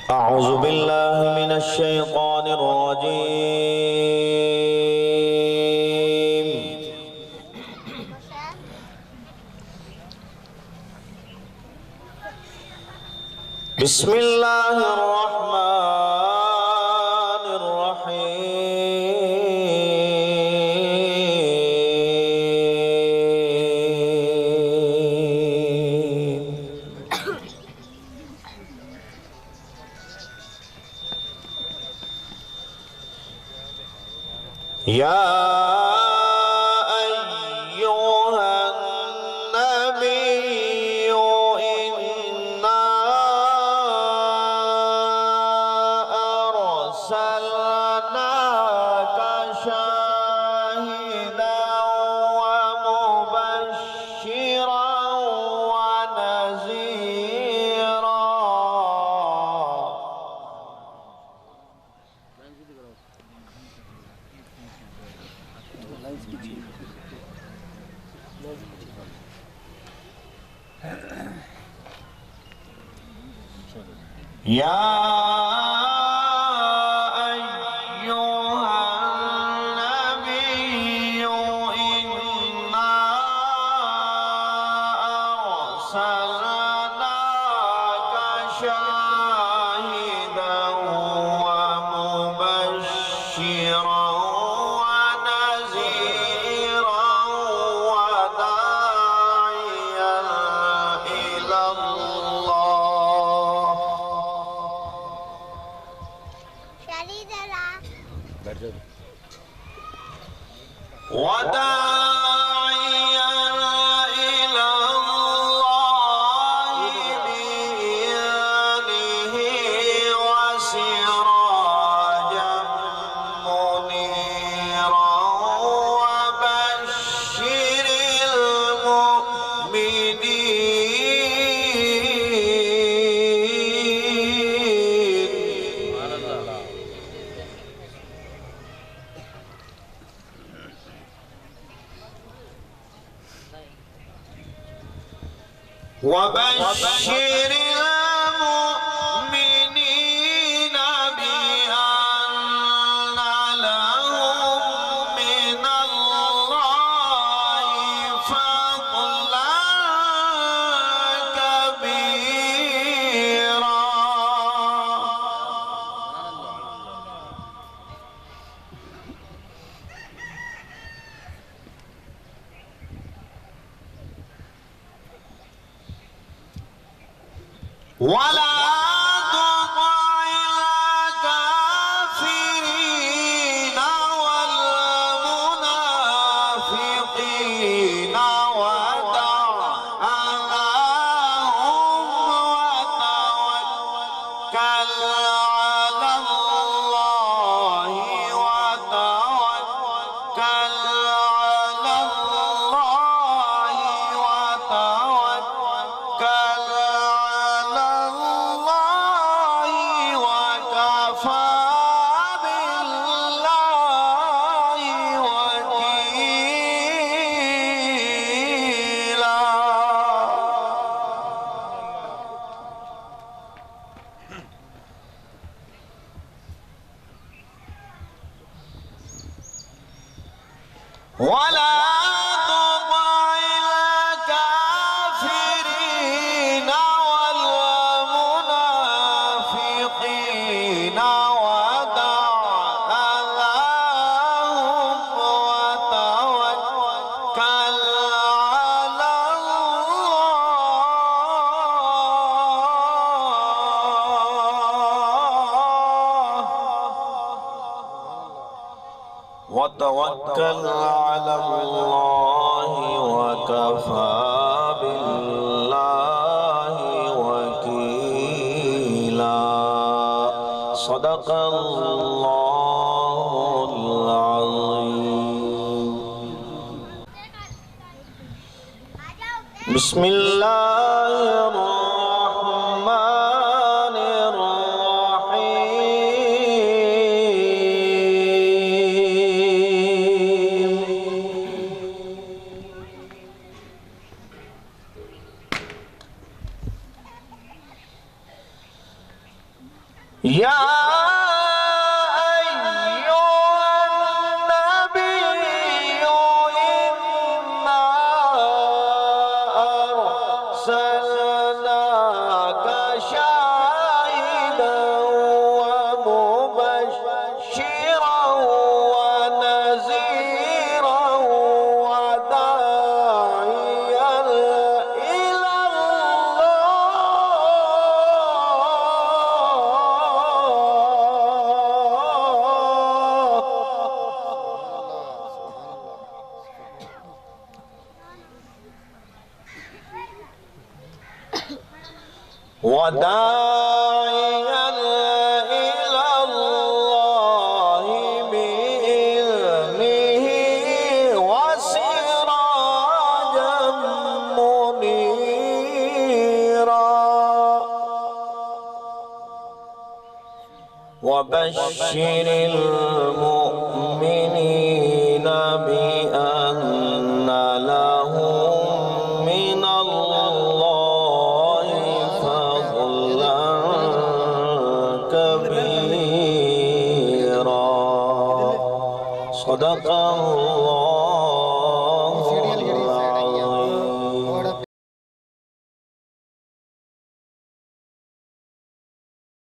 أعوذ بالله من الشيطان الرجيم. بسم الله الرحمن الرحيم. يا أيها النبي إنا أرسلناك شاهدا ومبشرا ونذيرا. يا أيها النبي إنا أرسلناك شاهدا ومبشرا ونذيرا وداعيا إلى الله. وداعيا إلى الله بإذنه وسراجا منيرا وبشر وبشر المؤمنين بأن لهم من الله فضلا كبيرا. ولا تطع الكافرين والمنافقين ودع أذاهم وتوكل على الله وتوكل على الله وتوكل وكفى بالله وكيلا. ولا تطع الكافرين والمنافقين ودع أذاهم وتوكل على الله وتوكل على الله وكفى بالله وكيلا. صدق الله العظيم. بسم الله الرحمن الرحيم. يا أيها النبي إنا أرسلناك شاهدا ومبشرا ونذيرا وداعيا إلى وداعيا إلى الله بإذنه وسراجا منيرا وبشر المؤمنين بأن لهم من الله فضلا كبيرا. صدق الله.